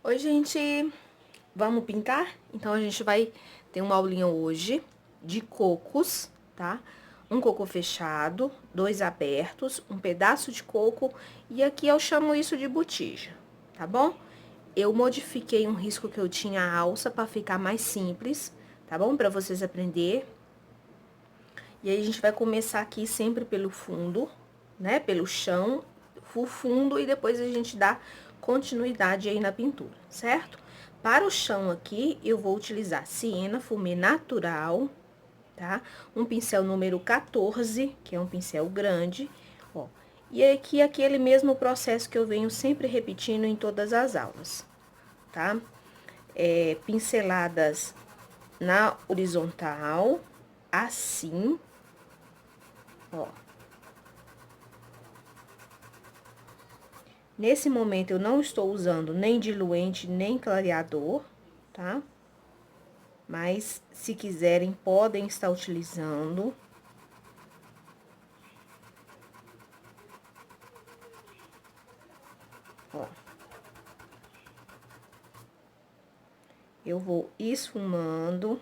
Oi, gente, vamos pintar? Então, a gente vai ter uma aulinha hoje de cocos, tá? Um coco fechado, dois abertos, um pedaço de coco e aqui eu chamo isso de botija, tá bom? Eu modifiquei um risco que eu tinha a alça para ficar mais simples, tá bom? Para vocês aprender. E aí, a gente vai começar aqui sempre pelo fundo, né? Pelo chão, o fundo, e depois a gente dá continuidade aí na pintura, certo? Para o chão aqui, eu vou utilizar siena, fumê natural, tá? Um pincel número 14, que é um pincel grande, ó. E aqui, aquele mesmo processo que eu venho sempre repetindo em todas as aulas, tá? Pinceladas na horizontal, assim, ó. Nesse momento, eu não estou usando nem diluente, nem clareador, tá? Mas, se quiserem, podem estar utilizando. Ó. Eu vou esfumando.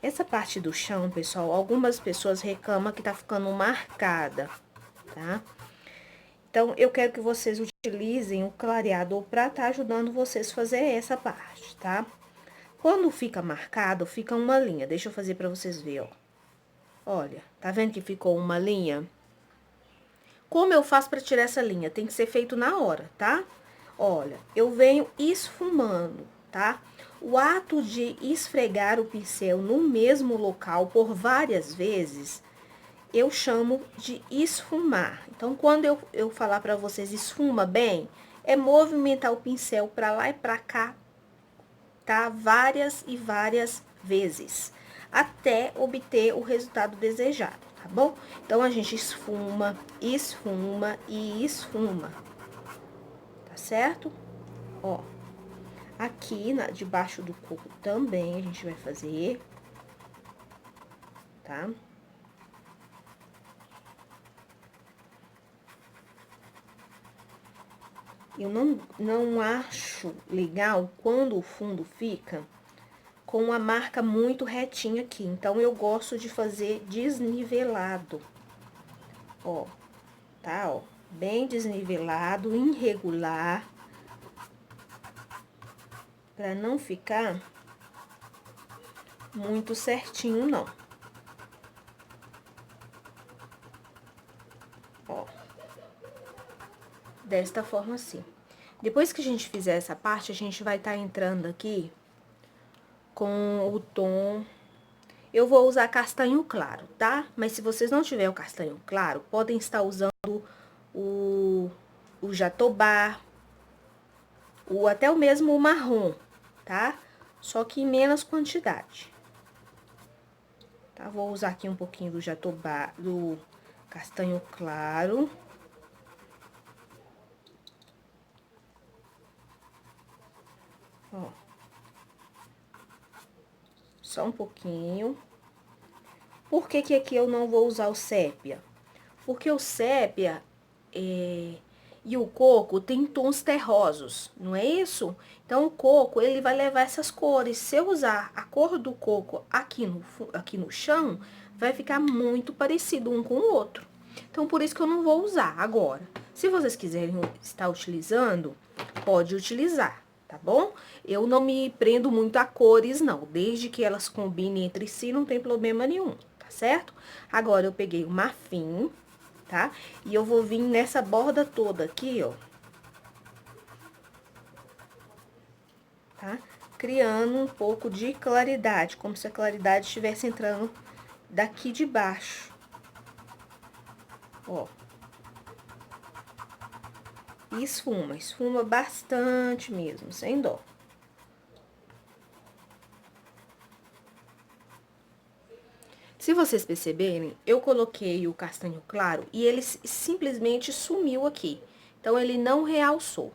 Essa parte do chão, pessoal, algumas pessoas reclamam que tá ficando marcada, tá? Então, eu quero que vocês utilizem o clareador pra tá ajudando vocês a fazer essa parte, tá? Quando fica marcado, fica uma linha. Deixa eu fazer pra vocês verem, ó. Olha, tá vendo que ficou uma linha? Como eu faço pra tirar essa linha? Tem que ser feito na hora, tá? Olha, eu venho esfumando, tá? O ato de esfregar o pincel no mesmo local por várias vezes, eu chamo de esfumar. Então, quando eu falar pra vocês esfuma bem, é movimentar o pincel pra lá e pra cá, tá? Várias e várias vezes, até obter o resultado desejado, tá bom? Então, a gente esfuma, esfuma e esfuma, tá certo? Ó, aqui debaixo do coco também a gente vai fazer, tá? Eu não acho legal quando o fundo fica com a marca muito retinha aqui. Então, eu gosto de fazer desnivelado. Ó, tá, ó. Bem desnivelado, irregular. Pra não ficar muito certinho, não. Ó. Desta forma assim. Depois que a gente fizer essa parte, a gente vai estar entrando aqui com o tom. Eu vou usar castanho claro, tá? Mas se vocês não tiverem o castanho claro, podem estar usando o, o jatobá, ou até o mesmo marrom, tá? Só que em menos quantidade. Tá? Vou usar aqui um pouquinho do jatobá, do castanho claro. Ó. Só um pouquinho. Por que que aqui eu não vou usar o sépia? Porque o sépia e o coco tem tons terrosos, não é isso? Então, o coco, ele vai levar essas cores. Se eu usar a cor do coco aqui no chão, vai ficar muito parecido um com o outro. Então, por isso que eu não vou usar agora. Se vocês quiserem estar utilizando, pode utilizar, tá bom? Eu não me prendo muito a cores, não. Desde que elas combinem entre si, não tem problema nenhum, tá certo? Agora, eu peguei o marfim, tá? E eu vou vir nessa borda toda aqui, ó. Tá? Criando um pouco de claridade, como se a claridade estivesse entrando daqui de baixo. Ó. E esfuma, esfuma bastante mesmo, sem dó. Se vocês perceberem, eu coloquei o castanho claro e ele simplesmente sumiu aqui. Então, ele não realçou,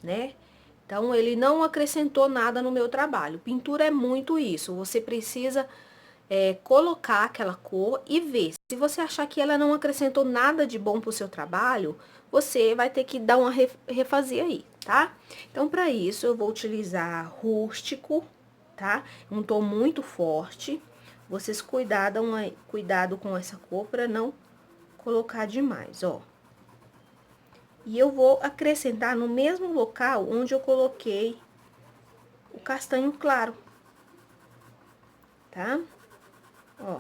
né? Então, ele não acrescentou nada no meu trabalho. Pintura é muito isso, você precisa colocar aquela cor e ver. Se você achar que ela não acrescentou nada de bom pro seu trabalho, você vai ter que dar uma refazer aí, tá? Então, para isso, eu vou utilizar rústico, tá? Um tom muito forte. Vocês cuidado com essa cor para não colocar demais, ó. E eu vou acrescentar no mesmo local onde eu coloquei o castanho claro, tá? Ó.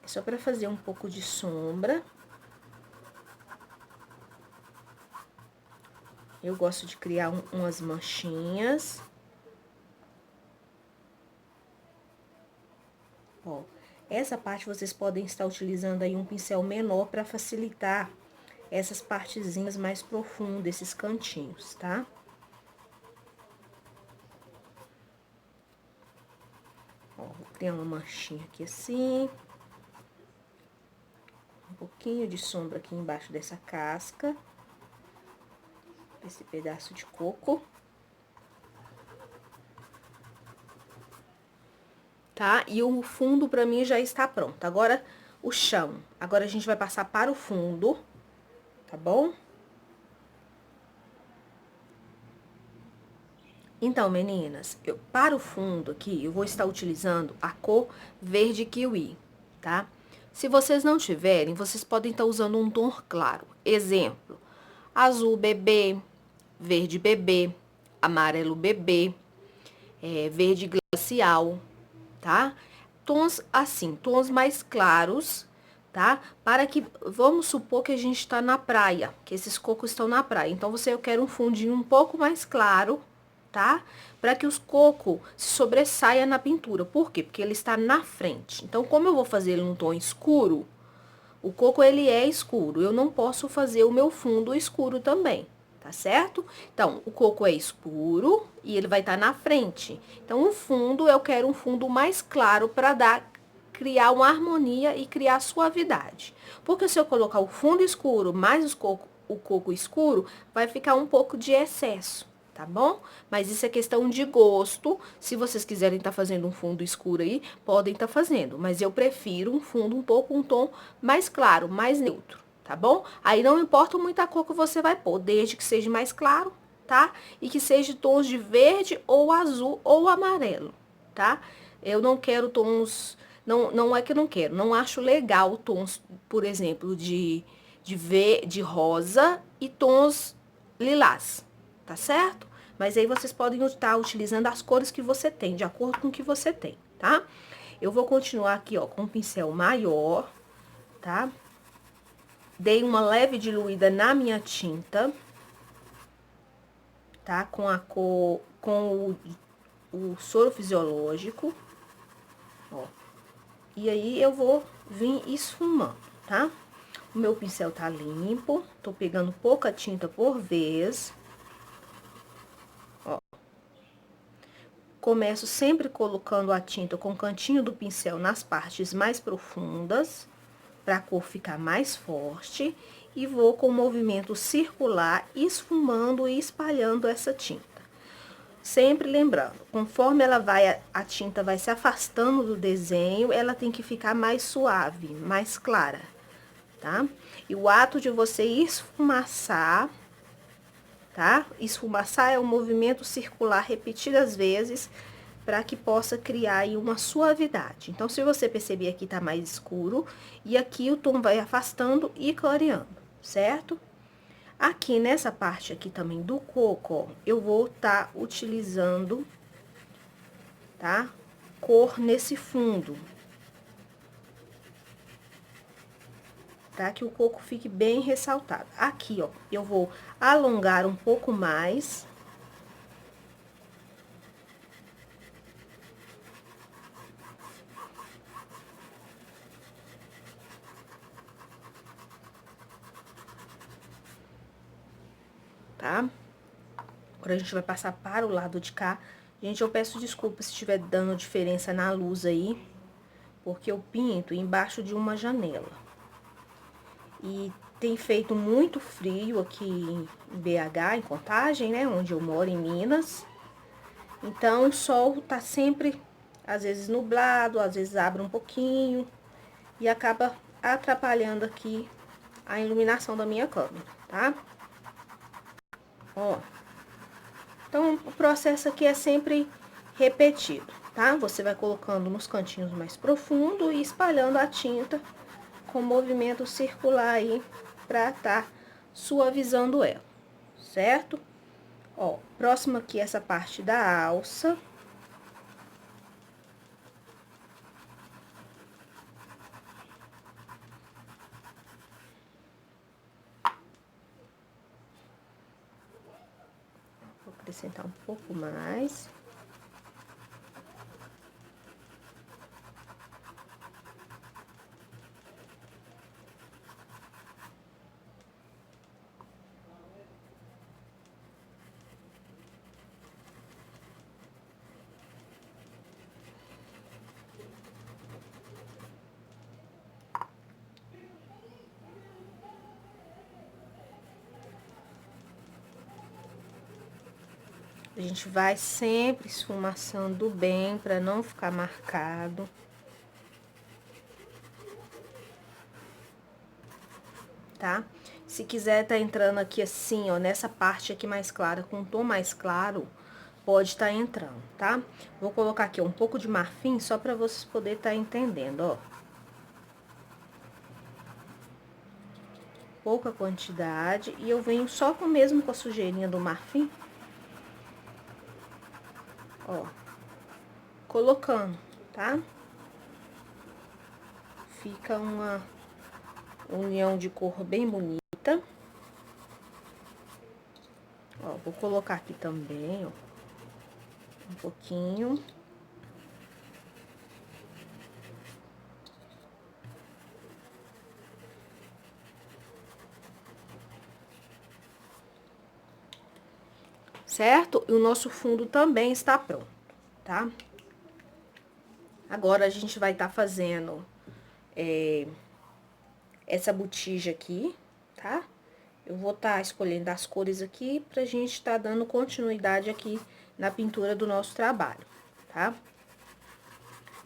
É só para fazer um pouco de sombra. Eu gosto de criar umas manchinhas. Ó, essa parte vocês podem estar utilizando aí um pincel menor para facilitar essas partezinhas mais profundas, esses cantinhos, tá? Ó, vou criar uma manchinha aqui assim. Um pouquinho de sombra aqui embaixo dessa casca. Esse pedaço de coco. Tá? E o fundo pra mim já está pronto. Agora, o chão. Agora, a gente vai passar para o fundo, tá bom? Então, meninas, para o fundo aqui, eu vou estar utilizando a cor verde kiwi, tá? Se vocês não tiverem, vocês podem estar usando um tom claro. Exemplo, azul bebê, verde bebê, amarelo bebê, verde glacial, tá? Tons assim, tons mais claros, tá? Para que, vamos supor que a gente tá na praia, que esses cocos estão na praia. Então, eu quero um fundinho um pouco mais claro, tá? Para que os cocos se sobressaia na pintura. Por quê? Porque ele está na frente. Então, como eu vou fazer ele num tom escuro, o coco ele é escuro. Eu não posso fazer o meu fundo escuro também, tá certo? Então, o coco é escuro e ele vai estar na frente. Então, o fundo, eu quero um fundo mais claro para criar uma harmonia e criar suavidade. Porque se eu colocar o fundo escuro mais o coco escuro, vai ficar um pouco de excesso, tá bom? Mas isso é questão de gosto. Se vocês quiserem estar fazendo um fundo escuro aí, podem estar fazendo. Mas eu prefiro um fundo um tom mais claro, mais neutro, tá bom? Aí não importa muita cor que você vai pôr, desde que seja mais claro, tá? E que seja tons de verde ou azul ou amarelo, tá? Eu não quero tons... Não é que eu não quero, não acho legal tons, por exemplo, de rosa e tons lilás, tá certo? Mas aí vocês podem estar utilizando as cores que você tem, de acordo com o que você tem, tá? Eu vou continuar aqui, ó, com um pincel maior, tá? Dei uma leve diluída na minha tinta, tá? Com a cor, com o soro fisiológico, ó. E aí, eu vou vir esfumando, tá? O meu pincel tá limpo, tô pegando pouca tinta por vez. Ó. Começo sempre colocando a tinta com o cantinho do pincel nas partes mais profundas, pra cor ficar mais forte. E vou com o movimento circular, esfumando e espalhando essa tinta. Sempre lembrando, conforme a tinta vai se afastando do desenho, ela tem que ficar mais suave, mais clara, tá? E o ato de você esfumaçar, tá? Esfumaçar é um movimento circular repetidas vezes, para que possa criar aí uma suavidade. Então, se você perceber aqui tá mais escuro, e aqui o tom vai afastando e clareando, certo? Aqui nessa parte aqui também do coco, ó, eu vou estar utilizando, tá? Cor nesse fundo. Tá? Que o coco fique bem ressaltado. Aqui, ó, eu vou alongar um pouco mais. Tá? Agora, a gente vai passar para o lado de cá. Gente, eu peço desculpa se estiver dando diferença na luz aí, porque eu pinto embaixo de uma janela. E tem feito muito frio aqui em BH, em Contagem, né? Onde eu moro, em Minas. Então, o sol tá sempre, às vezes, nublado, às vezes abre um pouquinho. E acaba atrapalhando aqui a iluminação da minha câmera, tá? Ó. Então, o processo aqui é sempre repetido, tá? Você vai colocando nos cantinhos mais profundos e espalhando a tinta com movimento circular aí pra tá suavizando ela, certo? Ó, próximo aqui essa parte da alça. Vou acrescentar um pouco mais. A gente vai sempre esfumaçando bem para não ficar marcado. Tá? Se quiser tá entrando aqui assim, ó, nessa parte aqui mais clara, com um tom mais claro, pode estar entrando, tá? Vou colocar aqui um pouco de marfim só para vocês poderem estar entendendo, ó. Pouca quantidade e eu venho só com mesmo com a sujeirinha do marfim. Ó, colocando, tá? Fica uma união de cor bem bonita. Ó, vou colocar aqui também, ó, um pouquinho. Certo? E o nosso fundo também está pronto, tá? Agora, a gente vai estar fazendo essa botija aqui, tá? Eu vou estar escolhendo as cores aqui pra gente estar dando continuidade aqui na pintura do nosso trabalho, tá?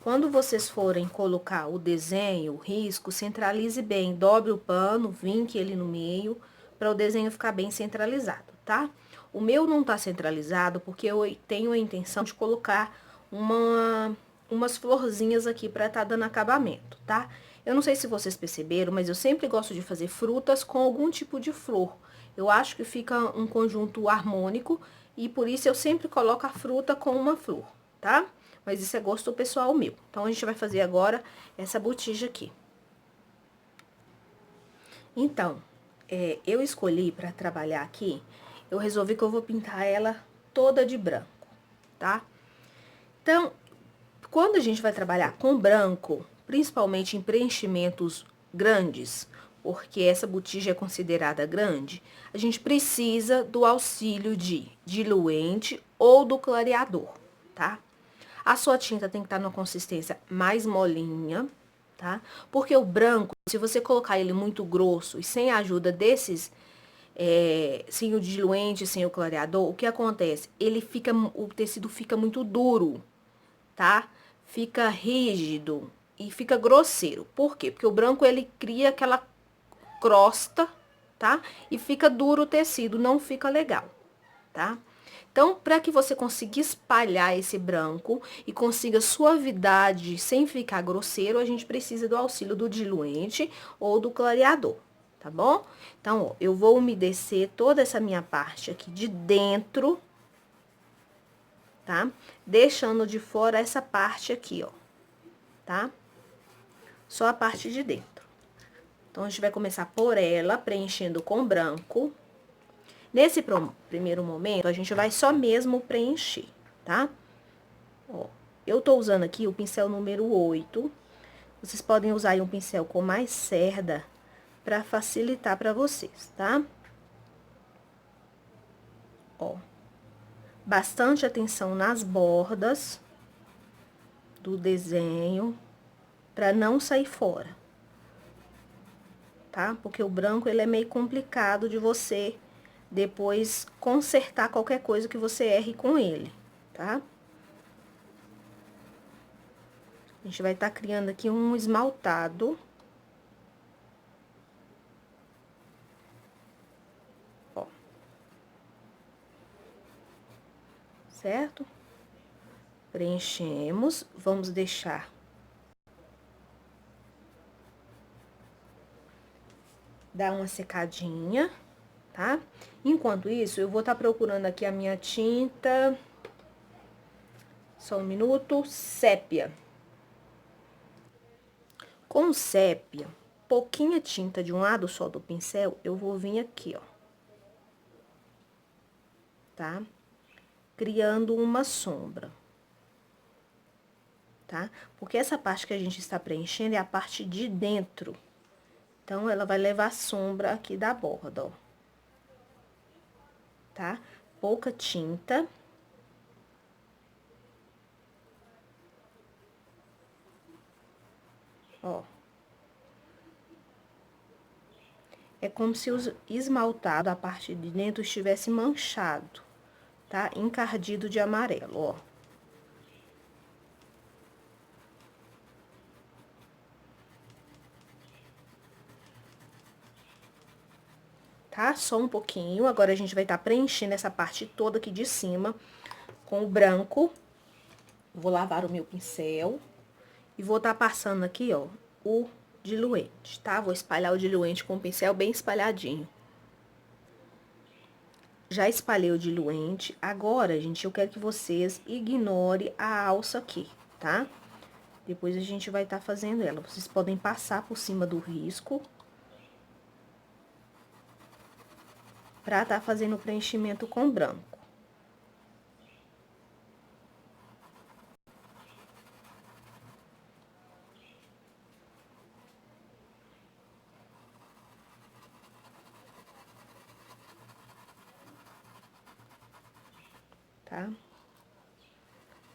Quando vocês forem colocar o desenho, o risco, centralize bem, dobre o pano, vinque ele no meio, para o desenho ficar bem centralizado, tá? O meu não tá centralizado porque eu tenho a intenção de colocar umas florzinhas aqui para tá dando acabamento, tá? Eu não sei se vocês perceberam, mas eu sempre gosto de fazer frutas com algum tipo de flor. Eu acho que fica um conjunto harmônico e por isso eu sempre coloco a fruta com uma flor, tá? Mas isso é gosto pessoal meu. Então, a gente vai fazer agora essa botija aqui. Então, eu escolhi para trabalhar aqui, eu resolvi que eu vou pintar ela toda de branco, tá? Então, quando a gente vai trabalhar com branco, principalmente em preenchimentos grandes, porque essa botija é considerada grande, a gente precisa do auxílio de diluente ou do clareador, tá? A sua tinta tem que estar numa consistência mais molinha, tá? Porque o branco, se você colocar ele muito grosso e sem a ajuda desses, sem o diluente, sem o clareador, o que acontece? O tecido fica muito duro, tá? Fica rígido e fica grosseiro. Por quê? Porque o branco, ele cria aquela crosta, tá? E fica duro o tecido, não fica legal, tá? Então, para que você consiga espalhar esse branco e consiga suavidade sem ficar grosseiro, a gente precisa do auxílio do diluente ou do clareador, tá bom? Então, ó, eu vou umedecer toda essa minha parte aqui de dentro, tá? Deixando de fora essa parte aqui, ó, tá? Só a parte de dentro. Então, a gente vai começar por ela, preenchendo com branco. Nesse primeiro momento, a gente vai só mesmo preencher, tá? Ó, eu tô usando aqui o pincel número 8. Vocês podem usar aí um pincel com mais cerda pra facilitar pra vocês, tá? Ó, bastante atenção nas bordas do desenho, pra não sair fora, tá? Porque o branco, ele é meio complicado de você depois consertar qualquer coisa que você erre com ele, tá? A gente vai estar criando aqui um esmaltado. Ó. Certo? Preenchemos, vamos deixar dar uma secadinha, tá? Enquanto isso, eu vou estar procurando aqui a minha tinta. Só um minuto. Sépia. Com sépia, pouquinha tinta de um lado só do pincel, eu vou vir aqui, ó. Tá? Criando uma sombra. Tá? Porque essa parte que a gente está preenchendo é a parte de dentro. Então, ela vai levar sombra aqui da borda, ó. Tá? Pouca tinta. Ó. É como se o esmaltado, a parte de dentro, estivesse manchado, tá? Encardido de amarelo, ó. Tá? Só um pouquinho. Agora, a gente vai estar preenchendo essa parte toda aqui de cima com o branco. Vou lavar o meu pincel e vou estar passando aqui, ó, o diluente, tá? Vou espalhar o diluente com o pincel bem espalhadinho. Já espalhei o diluente. Agora, gente, eu quero que vocês ignorem a alça aqui, tá? Depois a gente vai estar fazendo ela. Vocês podem passar por cima do risco pra estar fazendo o preenchimento com branco. Tá?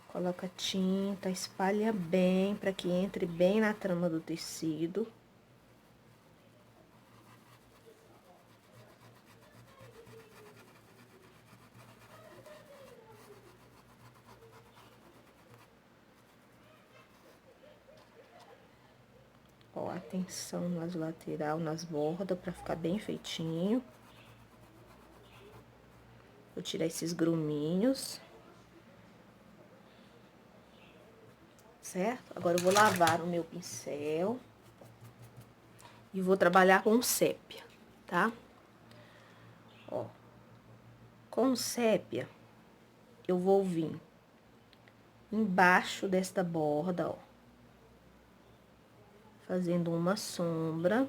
Coloca tinta, espalha bem para que entre bem na trama do tecido. Ó, atenção nas lateral, nas bordas, para ficar bem feitinho. Vou tirar esses gruminhos. Certo? Agora, eu vou lavar o meu pincel. E vou trabalhar com sépia, tá? Ó. Com sépia, eu vou vir embaixo desta borda, ó. Fazendo uma sombra.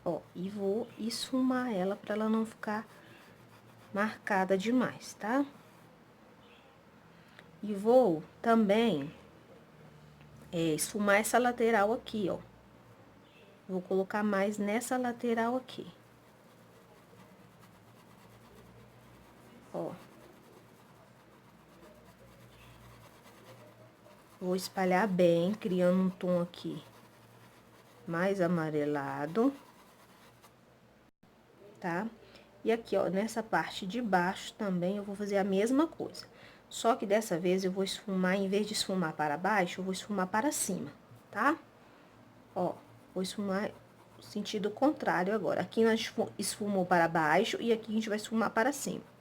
Ó, e vou esfumar ela pra ela não ficar marcada demais, tá? E vou também esfumar essa lateral aqui, ó. Vou colocar mais nessa lateral aqui. Ó. Vou espalhar bem, criando um tom aqui mais amarelado. Tá? E aqui, ó, nessa parte de baixo também eu vou fazer a mesma coisa. Só que dessa vez eu vou esfumar, em vez de esfumar para baixo, eu vou esfumar para cima, tá? Ó, vou esfumar no sentido contrário agora. Aqui nós esfumou para baixo e aqui a gente vai esfumar para cima.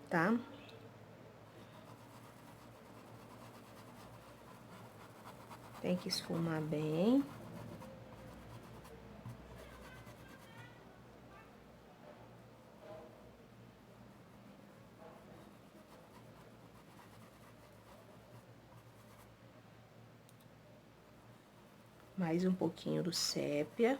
Tá? Tem que esfumar bem. Mais um pouquinho do sépia.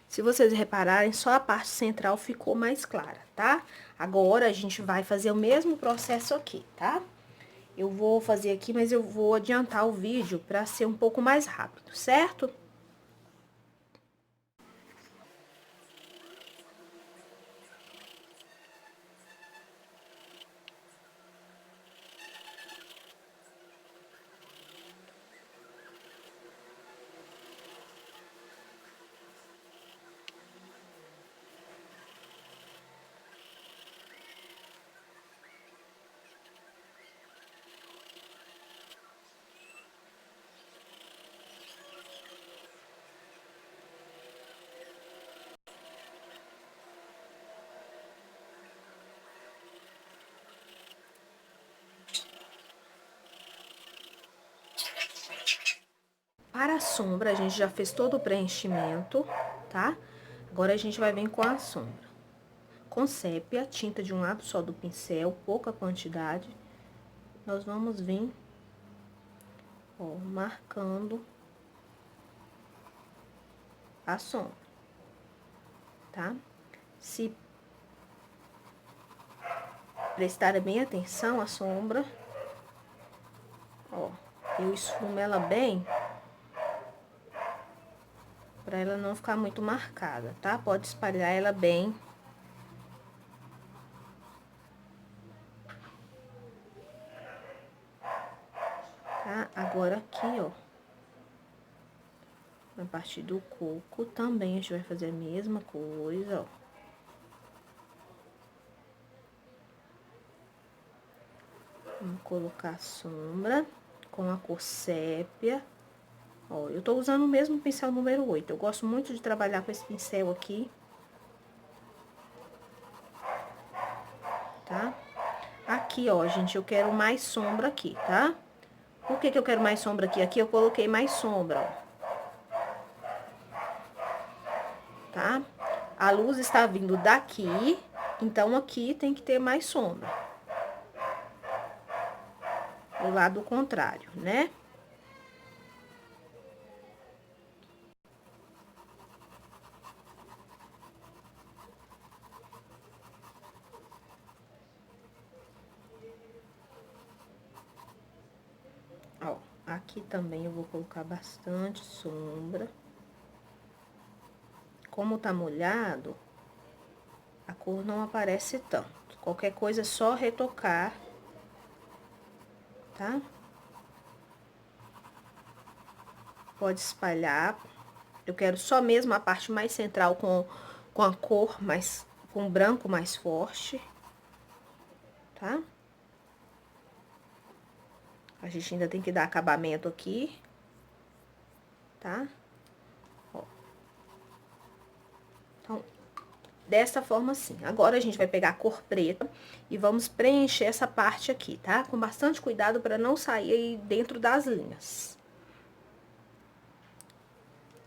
Se vocês repararem, só a parte central ficou mais clara, tá? Agora, a gente vai fazer o mesmo processo aqui, tá? Eu vou fazer aqui, mas eu vou adiantar o vídeo para ser um pouco mais rápido, certo? Para a sombra, a gente já fez todo o preenchimento, tá? Agora, a gente vai vir com a sombra. Com sépia, tinta de um lado só do pincel, pouca quantidade. Nós vamos vir, ó, marcando a sombra, tá? Se prestar bem atenção à sombra, ó, eu esfumo ela bem, pra ela não ficar muito marcada, tá? Pode espalhar ela bem. Tá? Agora aqui, ó, na parte do coco também a gente vai fazer a mesma coisa, ó. Vamos colocar a sombra com a cor sépia. Ó, eu tô usando o mesmo pincel número 8. Eu gosto muito de trabalhar com esse pincel aqui. Tá? Aqui, ó, gente, eu quero mais sombra aqui, tá? Por que que eu quero mais sombra aqui? Aqui eu coloquei mais sombra, ó. Tá? A luz está vindo daqui, então aqui tem que ter mais sombra. Do lado contrário, né? Ó, aqui também eu vou colocar bastante sombra. Como tá molhado, a cor não aparece tanto. Qualquer coisa é só retocar, tá? Pode espalhar. Eu quero só mesmo a parte mais central com a cor mais, com branco mais forte, tá? A gente ainda tem que dar acabamento aqui, tá? Ó. Então, dessa forma assim. Agora, a gente vai pegar a cor preta e vamos preencher essa parte aqui, tá? Com bastante cuidado para não sair aí dentro das linhas.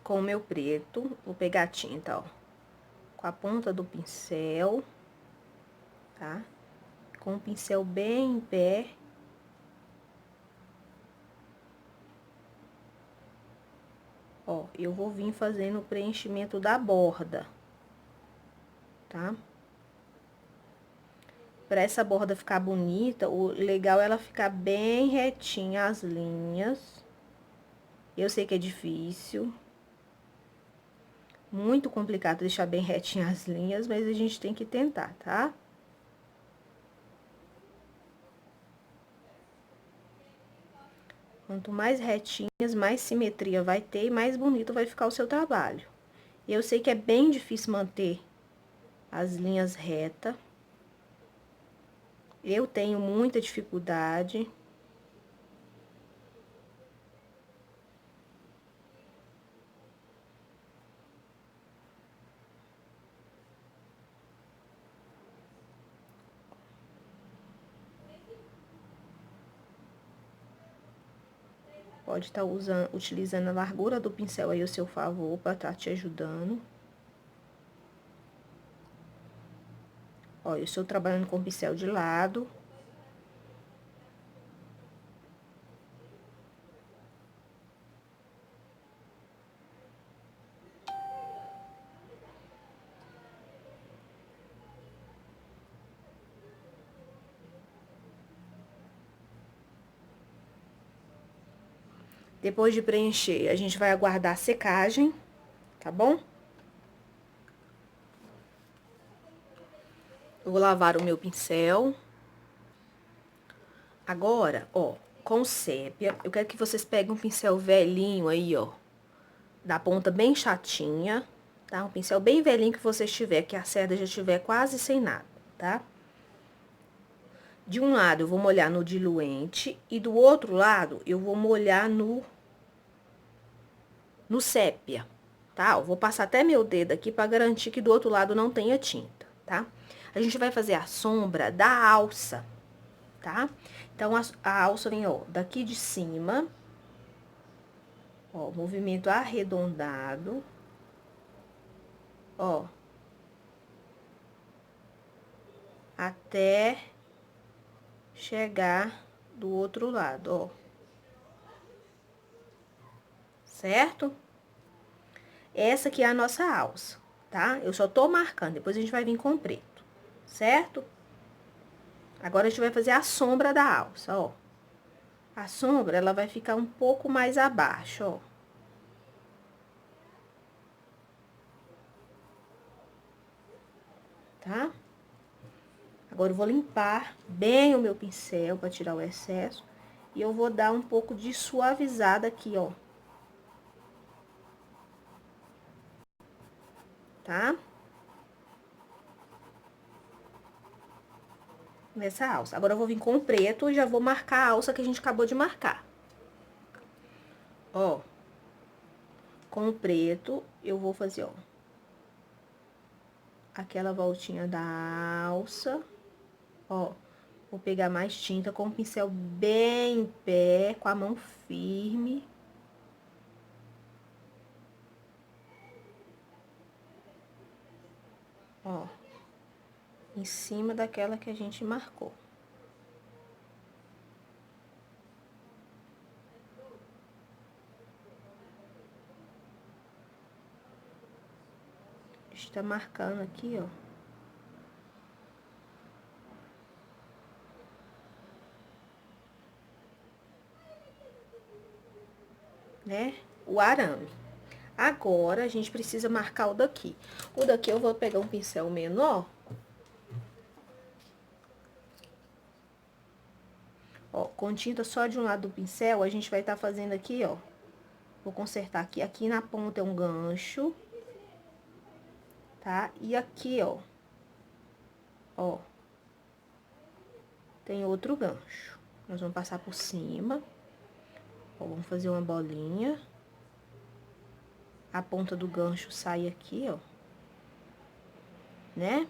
Com o meu preto, vou pegar a tinta, ó, com a ponta do pincel, tá? Com o pincel bem em pé. Ó, eu vou vir fazendo o preenchimento da borda, tá? Pra essa borda ficar bonita, o legal é ela ficar bem retinha as linhas. Eu sei que é difícil. Muito complicado deixar bem retinha as linhas, mas a gente tem que tentar, tá? Quanto mais retinhas, mais simetria vai ter e mais bonito vai ficar o seu trabalho. Eu sei que é bem difícil manter as linhas retas. Eu tenho muita dificuldade. Pode estar utilizando a largura do pincel aí ao seu favor para estar te ajudando. Ó, eu estou trabalhando com pincel de lado. Depois de preencher, a gente vai aguardar a secagem, tá bom? Eu vou lavar o meu pincel. Agora, ó, com sépia, eu quero que vocês peguem um pincel velhinho aí, ó, da ponta bem chatinha, tá? Um pincel bem velhinho que vocês tiver, que a cerda já estiver quase sem nada, tá? De um lado eu vou molhar no diluente e do outro lado eu vou molhar no sépia, tá? Eu vou passar até meu dedo aqui pra garantir que do outro lado não tenha tinta, tá? A gente vai fazer a sombra da alça, tá? Então, a alça vem, ó, daqui de cima, ó, movimento arredondado, ó, até chegar do outro lado, ó. Certo? Essa aqui é a nossa alça, tá? Eu só tô marcando, depois a gente vai vir com preto, certo? Agora, a gente vai fazer a sombra da alça, ó. A sombra, ela vai ficar um pouco mais abaixo, ó. Tá? Agora, eu vou limpar bem o meu pincel pra tirar o excesso. E eu vou dar um pouco de suavizada aqui, ó. Tá? Nessa alça. Agora, eu vou vir com o preto e já vou marcar a alça que a gente acabou de marcar. Ó. Com o preto, eu vou fazer, ó, aquela voltinha da alça. Ó, vou pegar mais tinta com o pincel bem em pé, com a mão firme. Ó, em cima daquela que a gente marcou. Está marcando aqui, ó. Né? O arame. Agora, a gente precisa marcar o daqui. O daqui eu vou pegar um pincel menor. Ó, com tinta só de um lado do pincel, a gente vai estar fazendo aqui, ó. Vou consertar aqui. Aqui na ponta é um gancho. Tá? E aqui, ó. Ó. Tem outro gancho. Nós vamos passar por cima. Ó, vamos fazer uma bolinha. A ponta do gancho sai aqui, ó. Né?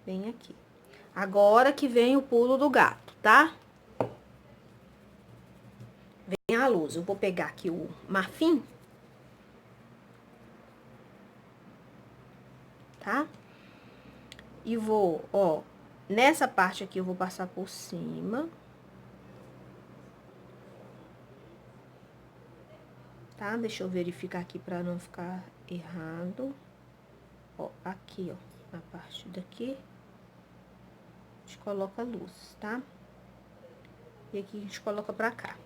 Bem aqui. Agora que vem o pulo do gato, tá? Vem a luz. Eu vou pegar aqui o marfim. Tá? E vou, ó, nessa parte aqui eu vou passar por cima. Tá? Deixa eu verificar aqui pra não ficar errado. Ó, aqui, ó, na parte daqui. A gente coloca a luz, tá? E aqui a gente coloca pra cá.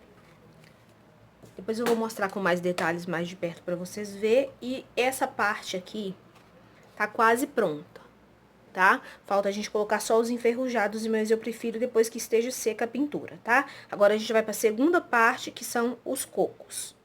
Depois eu vou mostrar com mais detalhes mais de perto pra vocês verem. E essa parte aqui tá quase pronta, tá? Falta a gente colocar só os enferrujados, mas eu prefiro depois que esteja seca a pintura, tá? Agora a gente vai pra segunda parte, que são os cocos.